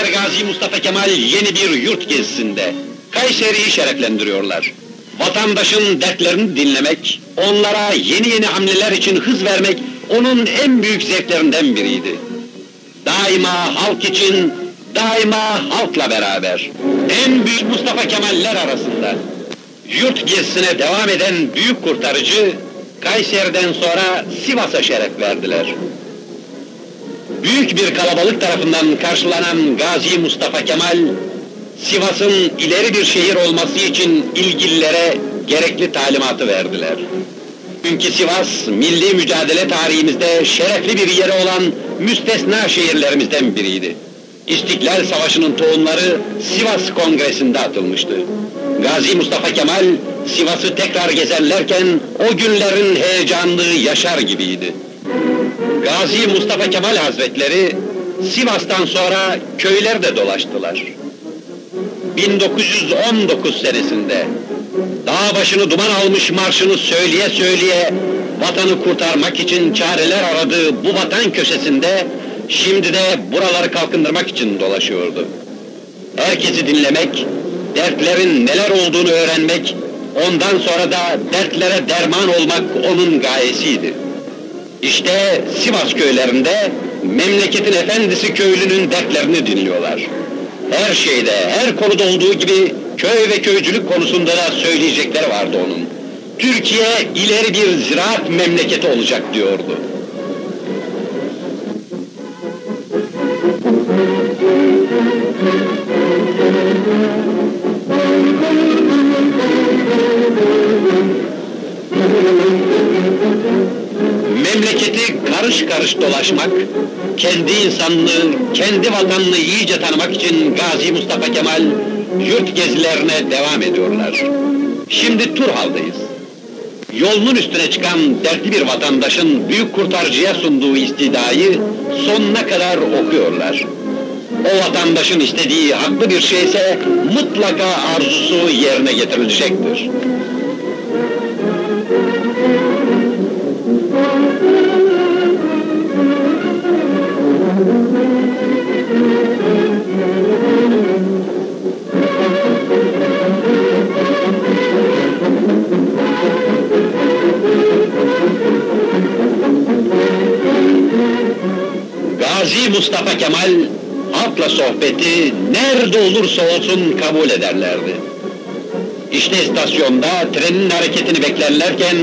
Şehitler Gazi Mustafa Kemal yeni bir yurt gezisinde. Kayseri'yi şereflendiriyorlar. Vatandaşın dertlerini dinlemek, onlara yeni hamleler için hız vermek, onun en büyük zevklerinden biriydi. Daima halk için, daima halkla beraber. En büyük Mustafa Kemaller arasında. Yurt gezisine devam eden büyük kurtarıcı, Kayseri'den sonra Sivas'a şeref verdiler. Büyük bir kalabalık tarafından karşılanan Gazi Mustafa Kemal, Sivas'ın ileri bir şehir olması için ilgililere gerekli talimatı verdiler. Çünkü Sivas, milli mücadele tarihimizde şerefli bir yeri olan müstesna şehirlerimizden biriydi. İstiklal Savaşı'nın tohumları Sivas Kongresi'nde atılmıştı. Gazi Mustafa Kemal, Sivas'ı tekrar gezerlerken o günlerin heyecanını yaşar gibiydi. Gazi Mustafa Kemal Hazretleri, Sivas'tan sonra köylerde dolaştılar. 1919 senesinde, dağ başını duman almış marşını söyleye söyleye, vatanı kurtarmak için çareler aradığı bu vatan köşesinde, şimdi de buraları kalkındırmak için dolaşıyordu. Herkesi dinlemek, dertlerin neler olduğunu öğrenmek, ondan sonra da dertlere derman olmak onun gayesiydi. İşte Sivas köylerinde, memleketin efendisi köylünün dertlerini dinliyorlar. Her şeyde, her konuda olduğu gibi köy ve köycülük konusunda da söyleyecekleri vardı onun. Türkiye ileri bir ziraat memleketi olacak diyordu. Memleketi karış karış dolaşmak, kendi insanlığı, kendi vatanını iyice tanımak için Gazi Mustafa Kemal yurt gezilerine devam ediyorlar. Şimdi Turhal'dayız. Yolunun üstüne çıkan dertli bir vatandaşın büyük kurtarıcıya sunduğu istidayı sonuna kadar okuyorlar. O vatandaşın istediği haklı bir şeyse mutlaka arzusu yerine getirilecektir. Gazi Mustafa Kemal, halkla sohbeti nerede olursa olsun kabul ederlerdi. İşte istasyonda trenin hareketini beklerlerken,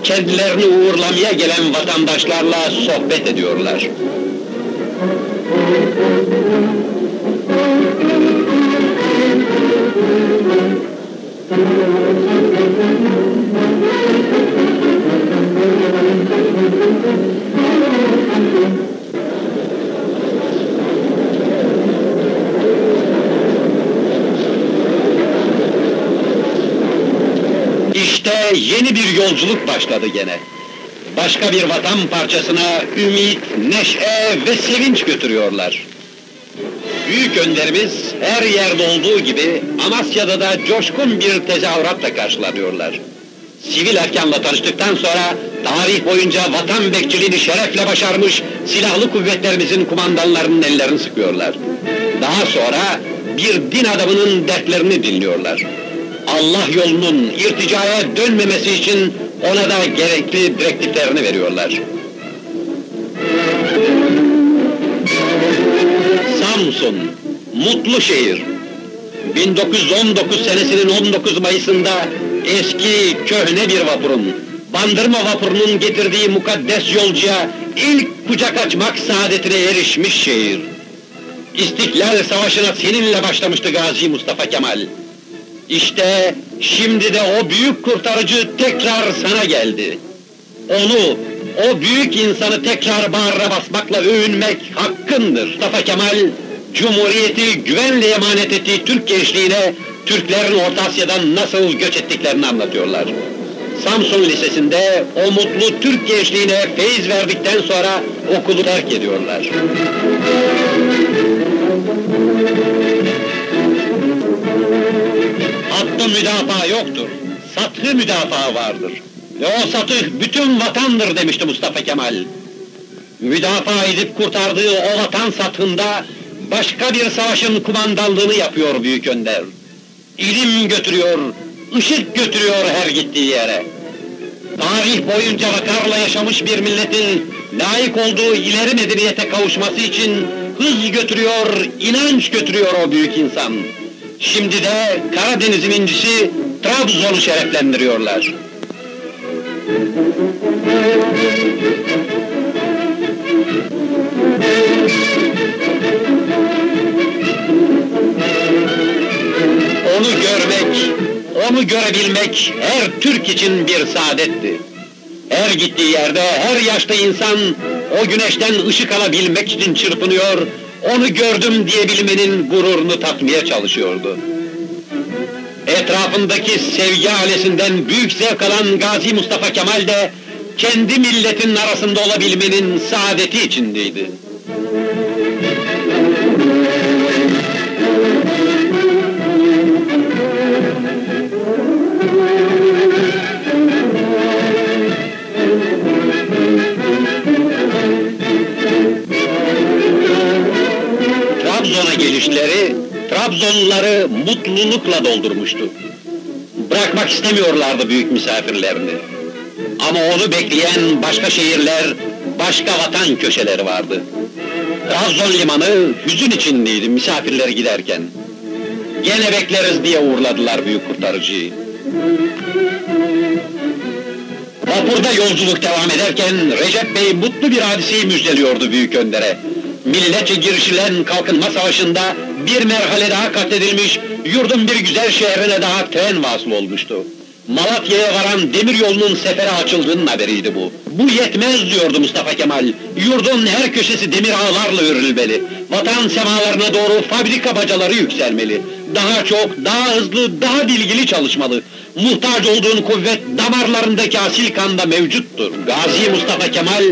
kendilerini uğurlamaya gelen vatandaşlarla sohbet ediyorlar. İşte yeni bir yolculuk başladı gene. Başka bir vatan parçasına ümit, neşe ve sevinç götürüyorlar. Büyük önderimiz her yerde olduğu gibi Amasya'da da coşkun bir tezahüratla karşılanıyorlar. Sivil erkanla tanıştıktan sonra tarih boyunca vatan bekçiliğini şerefle başarmış silahlı kuvvetlerimizin kumandanlarının ellerini sıkıyorlar. Daha sonra bir din adamının dertlerini dinliyorlar. Allah yolunun irticaya dönmemesi için ona da gerekli direktiflerini veriyorlar. Samsun, mutlu şehir. 1919 senesinin 19 Mayıs'ında eski köhne bir vapurun, Bandırma vapurunun getirdiği mukaddes yolcuya ilk kucak açmak saadetine erişmiş şehir. İstiklal Savaşı'na seninle başlamıştı Gazi Mustafa Kemal. İşte şimdi de o büyük kurtarıcı tekrar sana geldi. Onu, o büyük insanı tekrar bağrına basmakla övünmek hakkındır. Mustafa Kemal, Cumhuriyeti güvenle emanet ettiği Türk gençliğine, Türklerin Orta Asya'dan nasıl göç ettiklerini anlatıyorlar. Samsun Lisesi'nde o mutlu Türk gençliğine feyiz verdikten sonra okulu terk ediyorlar. Hattı müdafaa yoktur, sathı müdafaa vardır. Ve o satıh bütün vatandır demişti Mustafa Kemal. Müdafaa edip kurtardığı o vatan sathında başka bir savaşın kumandanlığını yapıyor Büyük Önder. İlim götürüyor, ışık götürüyor her gittiği yere. Tarih boyunca vakarla yaşamış bir milletin layık olduğu ileri medeniyete kavuşması için hız götürüyor, inanç götürüyor o büyük insan. Şimdi de Karadeniz'in incisi Trabzon'u şereflendiriyorlar. Onu görmek, onu görebilmek her Türk için bir saadetti. Her gittiği yerde, her yaşta insan o güneşten ışık alabilmek için çırpınıyor, onu gördüm diyebilmenin gururunu tatmaya çalışıyordu. Etrafındaki sevgi ailesinden büyük zevk alan Gazi Mustafa Kemal de kendi milletinin arasında olabilmenin saadeti içindeydi. Trabzon'a gelişleri, Trabzonluları mutlulukla doldurmuştu. Bırakmak istemiyorlardı büyük misafirlerini. Ama onu bekleyen başka şehirler, başka vatan köşeleri vardı. Trabzon limanı hüzün içindeydi misafirler giderken. Gene bekleriz diye uğurladılar büyük kurtarıcıyı. Vapurda yolculuk devam ederken Recep Bey mutlu bir hadiseyi müjdeliyordu Büyük Önder'e. Milletçe girişilen kalkınma savaşında bir merhale daha kat edilmiş, yurdun bir güzel şehrine daha tren vasıl olmuştu. Malatya'ya varan demiryolunun sefere açıldığının haberiydi bu. Bu yetmez diyordu Mustafa Kemal. Yurdun her köşesi demir ağlarla örülmeli. Vatan semalarına doğru fabrika bacaları yükselmeli. Daha çok, daha hızlı, daha bilgili çalışmalı. Muhtaç olduğun kuvvet damarlarındaki asil kanda mevcuttur. Gazi Mustafa Kemal